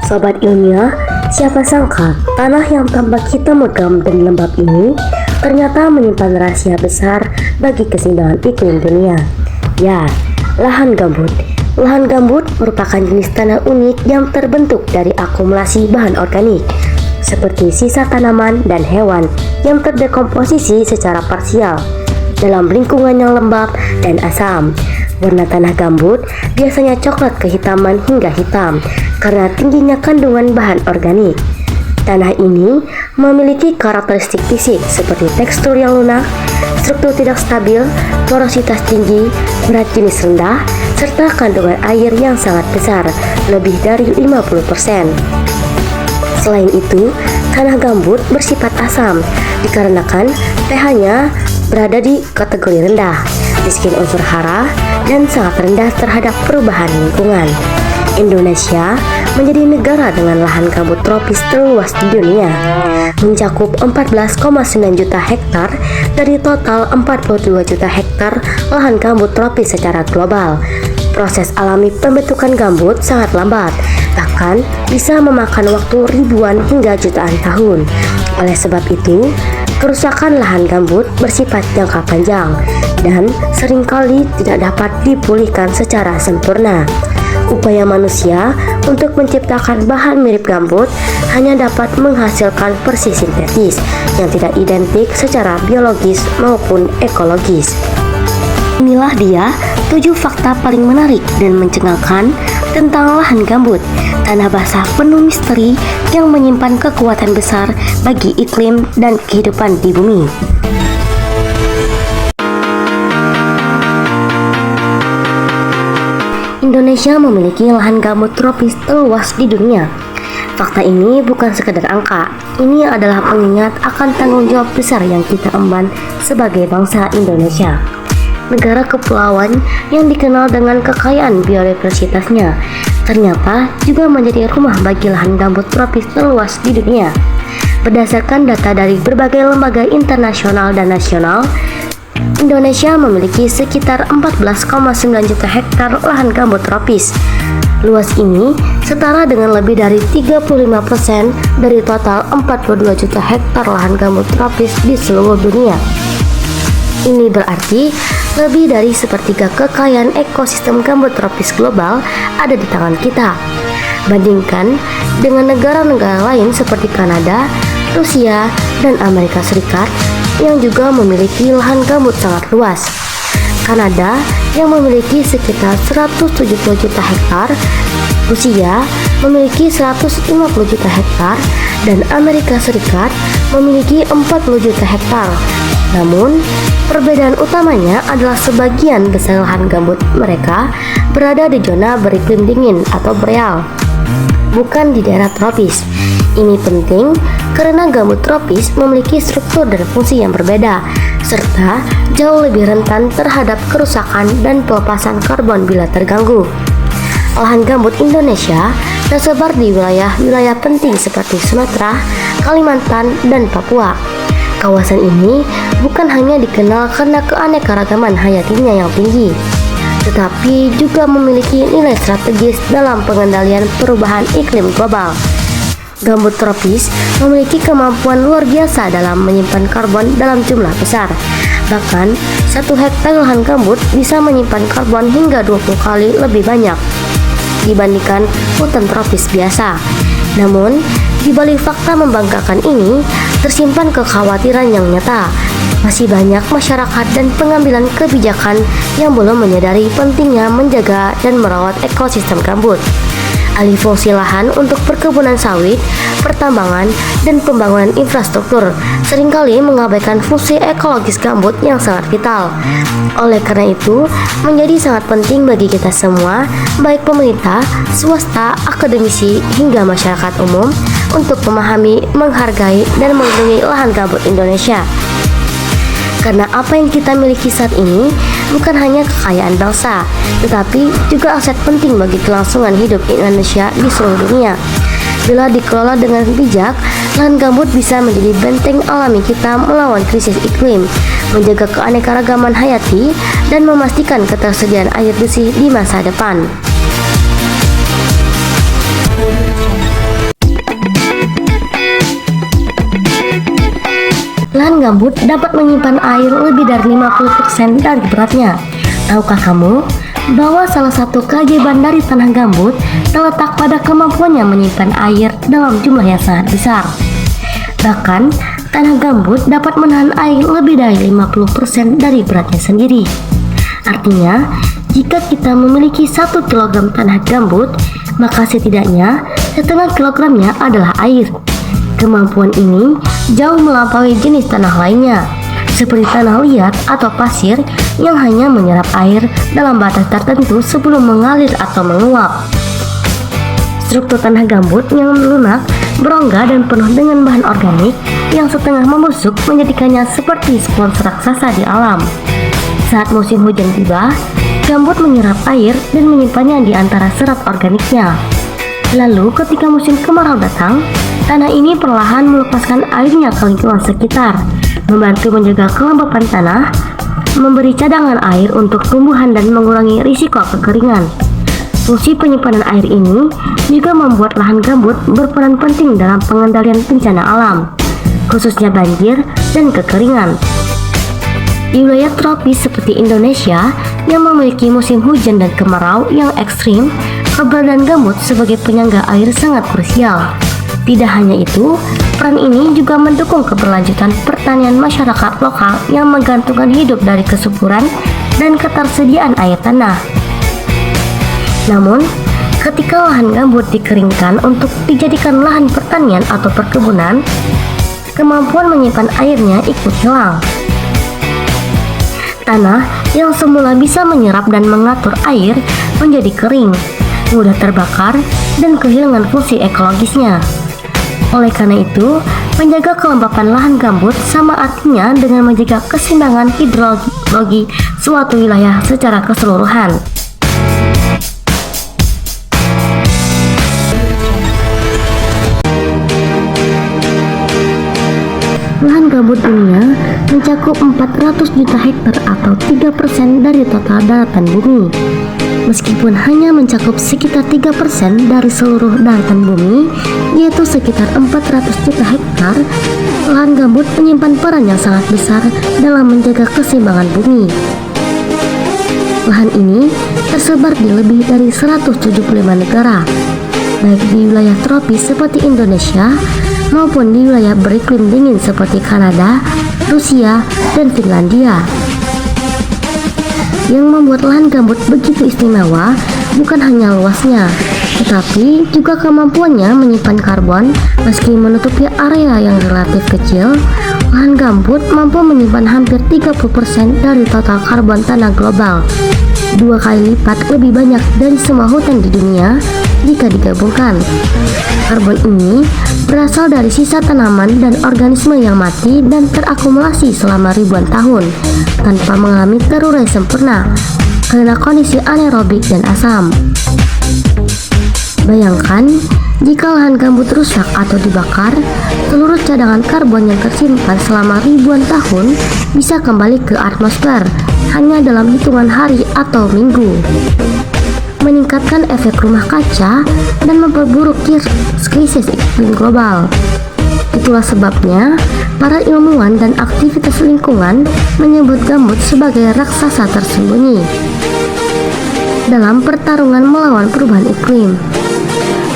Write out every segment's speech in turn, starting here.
Sobat ilmiah, siapa sangka tanah yang tampak hitam legam dan lembab ini ternyata menyimpan rahasia besar bagi keseimbangan iklim dunia. Ya, lahan gambut. Lahan gambut merupakan jenis tanah unik yang terbentuk dari akumulasi bahan organik, seperti sisa tanaman dan hewan yang terdekomposisi secara parsial dalam lingkungan yang lembab dan asam. Warna tanah gambut biasanya coklat kehitaman hingga hitam karena tingginya kandungan bahan organik. Tanah ini memiliki karakteristik fisik seperti tekstur yang lunak, struktur tidak stabil, porositas tinggi, berat jenis rendah, serta kandungan air yang sangat besar, lebih dari 50%. Selain itu, tanah gambut bersifat asam dikarenakan pH-nya berada di kategori rendah, miskin unsur hara, dan sangat rendah terhadap perubahan lingkungan. Indonesia menjadi negara dengan lahan gambut tropis terluas di dunia, mencakup 14,9 juta hektar dari total 42 juta hektar lahan gambut tropis secara global. Proses alami pembentukan gambut sangat lambat, bahkan bisa memakan waktu ribuan hingga jutaan tahun. Oleh sebab itu, kerusakan lahan gambut bersifat jangka panjang dan seringkali tidak dapat dipulihkan secara sempurna. Upaya manusia untuk menciptakan bahan mirip gambut hanya dapat menghasilkan versi sintetis yang tidak identik secara biologis maupun ekologis. Inilah dia 7 fakta paling menarik dan mencengangkan tentang lahan gambut, tanah basah penuh misteri yang menyimpan kekuatan besar bagi iklim dan kehidupan di bumi. Indonesia memiliki lahan gambut tropis terluas di dunia. Fakta ini bukan sekedar angka, ini adalah pengingat akan tanggung jawab besar yang kita emban sebagai bangsa Indonesia. Negara kepulauan yang dikenal dengan kekayaan biodiversitasnya, ternyata juga menjadi rumah bagi lahan gambut tropis terluas di dunia. Berdasarkan data dari berbagai lembaga internasional dan nasional, Indonesia memiliki sekitar 14,9 juta hektar lahan gambut tropis. Luas ini setara dengan lebih dari 35% dari total 42 juta hektar lahan gambut tropis di seluruh dunia. Ini berarti lebih dari sepertiga kekayaan ekosistem gambut tropis global ada di tangan kita. Bandingkan dengan negara-negara lain seperti Kanada, Rusia, dan Amerika Serikat yang juga memiliki lahan gambut sangat luas. Kanada yang memiliki sekitar 170 juta hektar, Rusia memiliki 150 juta hektar, dan Amerika Serikat memiliki 40 juta hektar. Namun, perbedaan utamanya adalah sebagian besar lahan gambut mereka berada di zona beriklim dingin atau boreal, bukan di daerah tropis. Ini penting karena gambut tropis memiliki struktur dan fungsi yang berbeda, serta jauh lebih rentan terhadap kerusakan dan pelepasan karbon bila terganggu. Lahan gambut Indonesia tersebar di wilayah-wilayah penting seperti Sumatera, Kalimantan, dan Papua. Kawasan ini bukan hanya dikenal karena keanekaragaman hayatinya yang tinggi, tetapi juga memiliki nilai strategis dalam pengendalian perubahan iklim global. Gambut tropis memiliki kemampuan luar biasa dalam menyimpan karbon dalam jumlah besar. Bahkan, 1 hektar lahan gambut bisa menyimpan karbon hingga 20 kali lebih banyak dibandingkan hutan tropis biasa. Namun, di balik fakta membanggakan ini, tersimpan kekhawatiran yang nyata. Masih banyak masyarakat dan pengambilan kebijakan yang belum menyadari pentingnya menjaga dan merawat ekosistem gambut. Alih fungsi lahan untuk perkebunan sawit, pertambangan, dan pembangunan infrastruktur seringkali mengabaikan fungsi ekologis gambut yang sangat vital. Oleh karena itu, menjadi sangat penting bagi kita semua, baik pemerintah, swasta, akademisi, hingga masyarakat umum, untuk memahami, menghargai, dan melindungi lahan gambut Indonesia. Karena apa yang kita miliki saat ini bukan hanya kekayaan bangsa, tetapi juga aset penting bagi kelangsungan hidup Indonesia di seluruh dunia. Bila dikelola dengan bijak, lahan gambut bisa menjadi benteng alami kita melawan krisis iklim, menjaga keanekaragaman hayati, dan memastikan ketersediaan air bersih di masa depan. gambut dapat menyimpan air lebih dari 50% dari beratnya. Tahukah kamu bahwa salah satu keajaiban dari tanah gambut terletak pada kemampuannya menyimpan air dalam jumlah yang sangat besar. Bahkan, tanah gambut dapat menahan air lebih dari 50% dari beratnya sendiri. Artinya, jika kita memiliki 1 kilogram tanah gambut, maka setidaknya setengah kilogramnya adalah air. Kemampuan ini jauh melampaui jenis tanah lainnya, seperti tanah liat atau pasir yang hanya menyerap air dalam batas tertentu sebelum mengalir atau menguap. Struktur tanah gambut yang lunak, berongga dan penuh dengan bahan organik yang setengah membusuk menjadikannya seperti spons raksasa di alam. Saat musim hujan tiba, gambut menyerap air dan menyimpannya di antara serat organiknya. Lalu ketika musim kemarau datang, tanah ini perlahan melepaskan airnya ke lingkungan sekitar, membantu menjaga kelembapan tanah, memberi cadangan air untuk tumbuhan dan mengurangi risiko kekeringan. Fungsi penyimpanan air ini juga membuat lahan gambut berperan penting dalam pengendalian bencana alam, khususnya banjir dan kekeringan. Di wilayah tropis seperti Indonesia yang memiliki musim hujan dan kemarau yang ekstrim, keberadaan gambut sebagai penyangga air sangat krusial. Tidak hanya itu, peran ini juga mendukung keberlanjutan pertanian masyarakat lokal yang menggantungkan hidup dari kesuburan dan ketersediaan air tanah. Namun, ketika lahan gambut dikeringkan untuk dijadikan lahan pertanian atau perkebunan, kemampuan menyimpan airnya ikut hilang. Tanah yang semula bisa menyerap dan mengatur air menjadi kering, mudah terbakar, dan kehilangan fungsi ekologisnya. Oleh karena itu, menjaga kelembapan lahan gambut sama artinya dengan menjaga keseimbangan hidrologi suatu wilayah secara keseluruhan. Lahan gambut dunia mencakup 400 juta hektar atau 3% dari total daratan bumi. Meskipun hanya mencakup sekitar 3% dari seluruh daratan bumi, yaitu sekitar 400 juta hektar, lahan gambut menyimpan peran yang sangat besar dalam menjaga keseimbangan bumi. Lahan ini tersebar di lebih dari 175 negara, baik di wilayah tropis seperti Indonesia maupun di wilayah beriklim dingin seperti Kanada, Rusia, dan Finlandia. Yang membuat lahan gambut begitu istimewa bukan hanya luasnya, tetapi juga kemampuannya menyimpan karbon. Meski menutupi area yang relatif kecil, lahan gambut mampu menyimpan hampir 30% dari total karbon tanah global, 2 kali lipat lebih banyak dari semua hutan di dunia jika digabungkan. Karbon ini berasal dari sisa tanaman dan organisme yang mati dan terakumulasi selama ribuan tahun tanpa mengalami terurai sempurna karena kondisi anaerobik dan asam. Bayangkan, jika lahan gambut rusak atau dibakar, seluruh cadangan karbon yang tersimpan selama ribuan tahun bisa kembali ke atmosfer hanya dalam hitungan hari atau minggu, meningkatkan efek rumah kaca dan memperburuk krisis iklim global. Itulah sebabnya para ilmuwan dan aktivitas lingkungan menyebut gambut sebagai raksasa tersembunyi dalam pertarungan melawan perubahan iklim.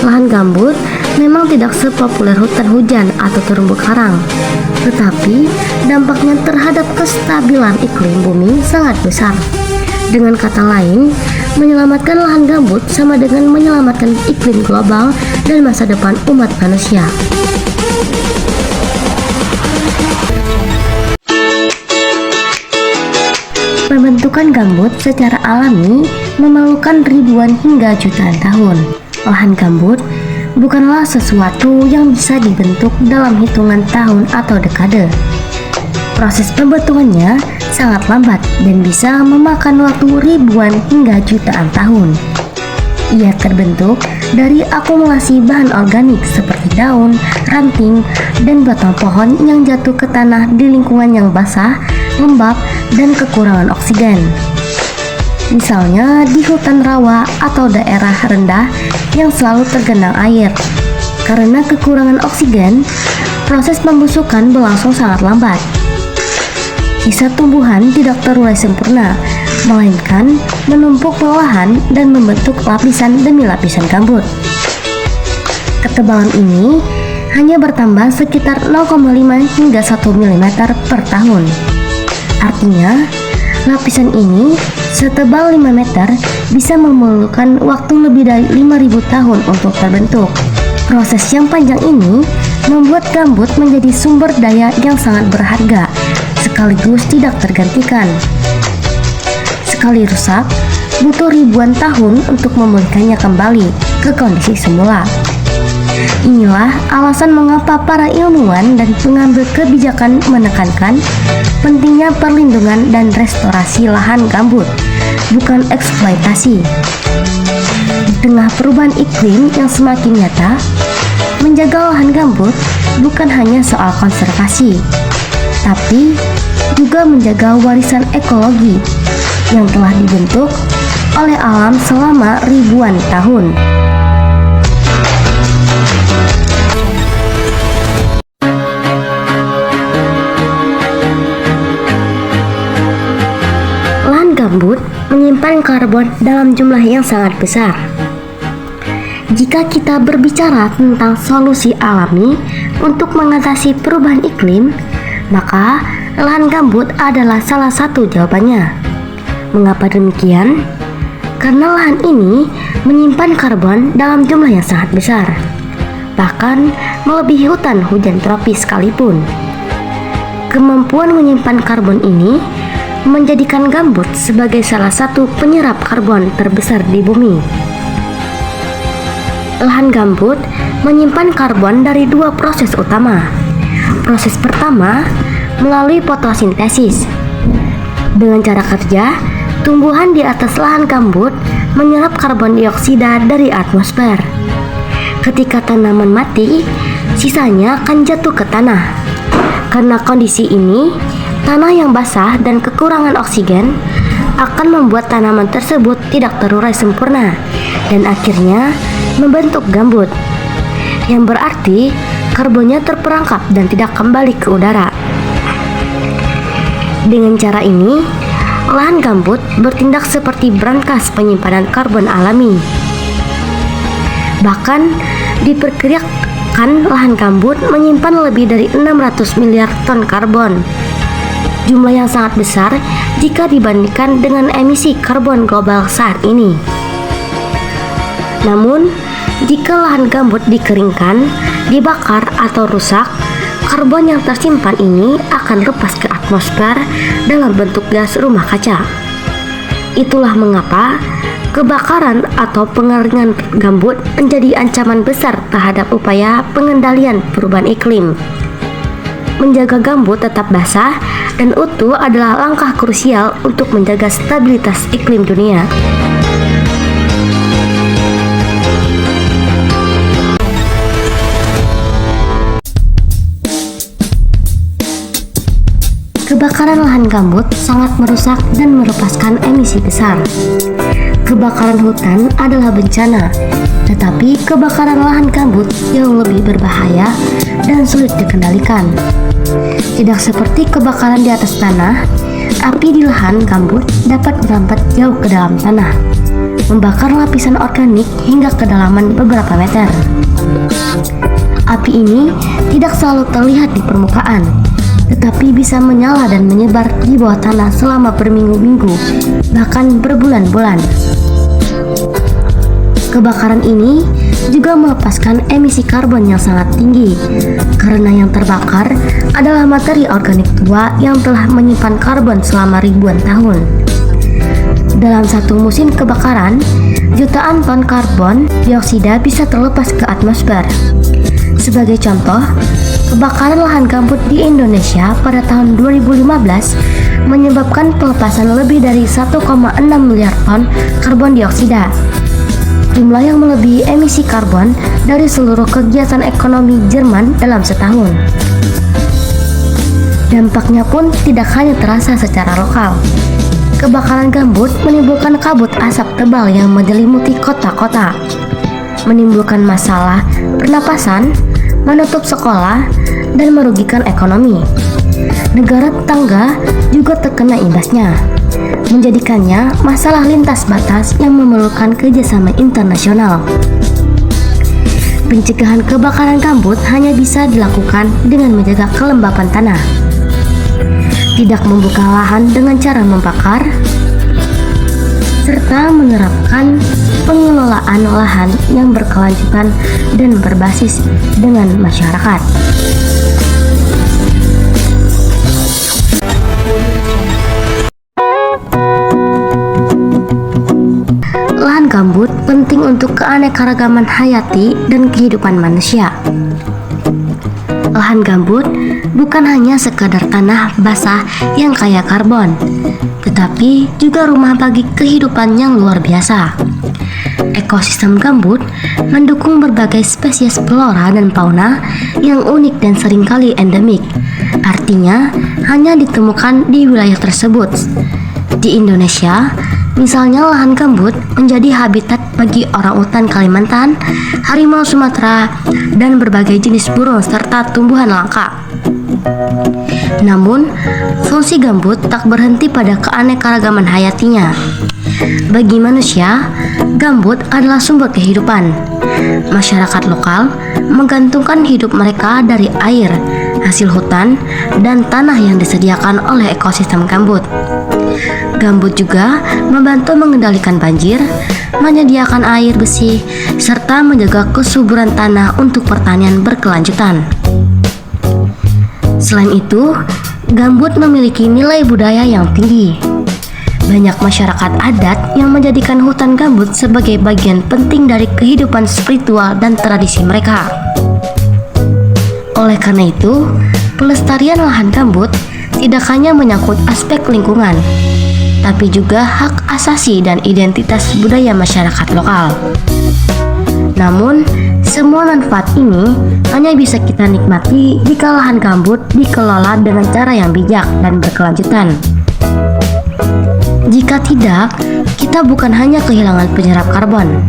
Lahan gambut memang tidak sepopuler hutan hujan atau terumbu karang, tetapi dampaknya terhadap kestabilan iklim bumi sangat besar. Dengan kata lain, menyelamatkan lahan gambut sama dengan menyelamatkan iklim global dan masa depan umat manusia. Pembentukan gambut secara alami memerlukan ribuan hingga jutaan tahun. Lahan gambut bukanlah sesuatu yang bisa dibentuk dalam hitungan tahun atau dekade. Proses pembentukannya sangat lambat dan bisa memakan waktu ribuan hingga jutaan tahun. Ia terbentuk dari akumulasi bahan organik seperti daun, ranting, dan batang pohon yang jatuh ke tanah di lingkungan yang basah, lembab, dan kekurangan oksigen. Misalnya di hutan rawa atau daerah rendah yang selalu tergenang air. Karena kekurangan oksigen, proses pembusukan berlangsung sangat lambat. Sisa tumbuhan tidak terurai sempurna, melainkan menumpuk perlahan dan membentuk lapisan demi lapisan gambut. Ketebalan ini hanya bertambah sekitar 0,5 hingga 1 mm per tahun. Artinya, lapisan ini setebal 5 meter bisa memerlukan waktu lebih dari 5.000 tahun untuk terbentuk. Proses yang panjang ini membuat gambut menjadi sumber daya yang sangat berharga, sekaligus tidak tergantikan. Sekali rusak, butuh ribuan tahun untuk memulihkannya kembali ke kondisi semula. Inilah alasan mengapa para ilmuwan dan pengambil kebijakan menekankan pentingnya perlindungan dan restorasi lahan gambut, bukan eksploitasi. Di tengah perubahan iklim yang semakin nyata, menjaga lahan gambut bukan hanya soal konservasi, tapi juga menjaga warisan ekologi yang telah dibentuk oleh alam selama ribuan tahun. Gambut menyimpan karbon dalam jumlah yang sangat besar. Jika kita berbicara tentang solusi alami untuk mengatasi perubahan iklim, maka lahan gambut adalah salah satu jawabannya. Mengapa demikian? Karena lahan ini menyimpan karbon dalam jumlah yang sangat besar, bahkan melebihi hutan hujan tropis sekalipun. Kemampuan menyimpan karbon ini menjadikan gambut sebagai salah satu penyerap karbon terbesar di bumi. Lahan gambut menyimpan karbon dari dua proses utama. Proses pertama melalui fotosintesis. Dengan cara kerja, tumbuhan di atas lahan gambut menyerap karbon dioksida dari atmosfer. Ketika tanaman mati, sisanya akan jatuh ke tanah. Karena kondisi ini, tanah yang basah dan kekurangan oksigen akan membuat tanaman tersebut tidak terurai sempurna dan akhirnya membentuk gambut, yang berarti karbonnya terperangkap dan tidak kembali ke udara. Dengan cara ini, lahan gambut bertindak seperti brankas penyimpanan karbon alami. Bahkan diperkirakan lahan gambut menyimpan lebih dari 600 miliar ton karbon. Jumlah yang sangat besar jika dibandingkan dengan emisi karbon global saat ini. Namun, jika lahan gambut dikeringkan, dibakar atau rusak, karbon yang tersimpan ini akan lepas ke atmosfer dalam bentuk gas rumah kaca. Itulah mengapa kebakaran atau pengeringan gambut menjadi ancaman besar terhadap upaya pengendalian perubahan iklim. Menjaga gambut tetap basah dan utuh adalah langkah krusial untuk menjaga stabilitas iklim dunia. Kebakaran lahan gambut sangat merusak dan melepaskan emisi besar. Kebakaran hutan adalah bencana, tetapi kebakaran lahan gambut jauh lebih berbahaya dan sulit dikendalikan. Tidak seperti kebakaran di atas tanah, api di lahan gambut dapat merambat jauh ke dalam tanah, membakar lapisan organik hingga kedalaman beberapa meter. Api ini tidak selalu terlihat di permukaan, tetapi bisa menyala dan menyebar di bawah tanah selama berminggu-minggu, bahkan berbulan-bulan. Kebakaran ini juga melepaskan emisi karbon yang sangat tinggi, karena yang terbakar adalah materi organik tua yang telah menyimpan karbon selama ribuan tahun. Dalam satu musim kebakaran, jutaan ton karbon dioksida bisa terlepas ke atmosfer. Sebagai contoh, kebakaran lahan gambut di Indonesia pada tahun 2015 menyebabkan pelepasan lebih dari 1,6 miliar ton karbon dioksida. Jumlah yang melebihi emisi karbon dari seluruh kegiatan ekonomi Jerman dalam setahun. Dampaknya pun tidak hanya terasa secara lokal. Kebakaran gambut menimbulkan kabut asap tebal yang menyelimuti kota-kota, menimbulkan masalah pernapasan, menutup sekolah, dan merugikan ekonomi. Negara tetangga juga terkena imbasnya, menjadikannya masalah lintas batas yang memerlukan kerjasama internasional. Pencegahan kebakaran gambut hanya bisa dilakukan dengan menjaga kelembapan tanah, tidak membuka lahan dengan cara membakar, serta menerapkan pengelolaan lahan yang berkelanjutan dan berbasis dengan masyarakat. Lahan gambut penting untuk keanekaragaman hayati dan kehidupan manusia. Lahan gambut bukan hanya sekadar tanah basah yang kaya karbon, tetapi juga rumah bagi kehidupan yang luar biasa. Ekosistem gambut mendukung berbagai spesies flora dan fauna yang unik dan seringkali endemik, artinya hanya ditemukan di wilayah tersebut. Di Indonesia, misalnya lahan gambut menjadi habitat bagi orangutan Kalimantan, harimau Sumatera, dan berbagai jenis burung serta tumbuhan langka. Namun, fungsi gambut tak berhenti pada keanekaragaman hayatinya. Bagi manusia, gambut adalah sumber kehidupan. Masyarakat lokal menggantungkan hidup mereka dari air, hasil hutan, dan tanah yang disediakan oleh ekosistem gambut. Gambut juga membantu mengendalikan banjir, menyediakan air bersih, serta menjaga kesuburan tanah untuk pertanian berkelanjutan. Selain itu, gambut memiliki nilai budaya yang tinggi. Banyak masyarakat adat yang menjadikan hutan gambut sebagai bagian penting dari kehidupan spiritual dan tradisi mereka. Oleh karena itu, pelestarian lahan gambut tidak hanya menyangkut aspek lingkungan, tapi juga hak asasi dan identitas budaya masyarakat lokal. Namun, semua manfaat ini hanya bisa kita nikmati jika lahan gambut dikelola dengan cara yang bijak dan berkelanjutan. Jika tidak, kita bukan hanya kehilangan penyerap karbon,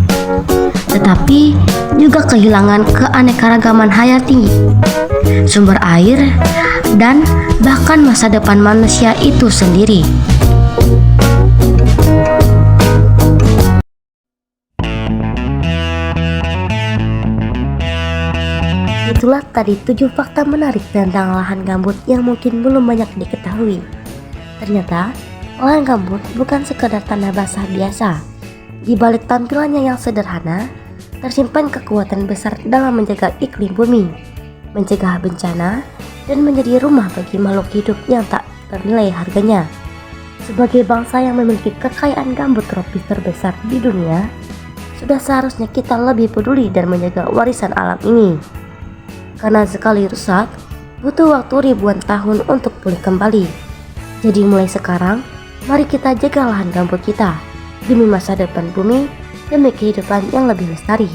tetapi juga kehilangan keanekaragaman hayati, sumber air, dan bahkan masa depan manusia itu sendiri. Itulah tadi 7 fakta menarik tentang lahan gambut yang mungkin belum banyak diketahui. Ternyata, lahan gambut bukan sekadar tanah basah biasa. Di balik tampilannya yang sederhana, tersimpan kekuatan besar dalam menjaga iklim bumi, mencegah bencana, dan menjadi rumah bagi makhluk hidup yang tak ternilai harganya. Sebagai bangsa yang memiliki kekayaan gambut tropis terbesar di dunia, sudah seharusnya kita lebih peduli dan menjaga warisan alam ini. Karena sekali rusak, butuh waktu ribuan tahun untuk pulih kembali. Jadi mulai sekarang, mari kita jaga lahan gambut kita demi masa depan bumi, demi kehidupan yang lebih lestari.